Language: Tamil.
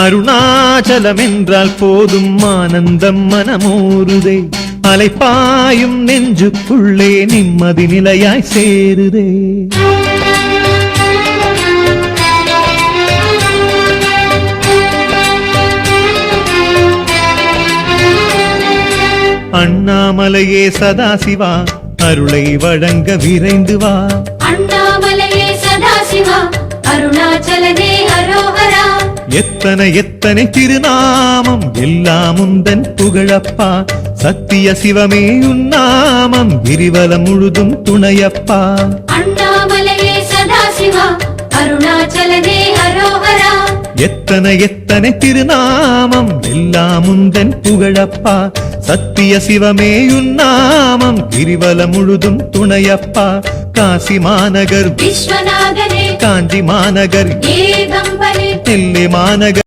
அருணாச்சலம் என்றால் போதும் ஆனந்தம் மனமூறுதே, அலைப்பாயும் நெஞ்சுக்குள்ளே நிம்மதி நிலையாய் சேருதே. அண்ணாமலையே சதாசிவா அருளை வழங்க விரைந்து வா. அண்ணாமலையே சதாசிவா அருணாச்சலனே அரோகரா. எத்தனை எத்தனை திருநாமம் எல்லாம் உந்தன் புகழப்பா, சத்திய சிவமே உன்னாமம் கிரிவலம் முழுதும் துணையப்பா. அண்ணாமலையே சதாசிவா அருணாச்சலனே அரோகரா. எத்தனை எத்தனை திருநாமம் எல்லாம் உந்தன் புகழப்பா, சத்திய சிவமே உன்னாமம் கிரிவலம் முழுதும் துணையப்பா. காசி மாநகர் விஸ்வநாதனே, காஞ்சி மாநகர் ஏகம்பரே, நெல்லை மாநகர்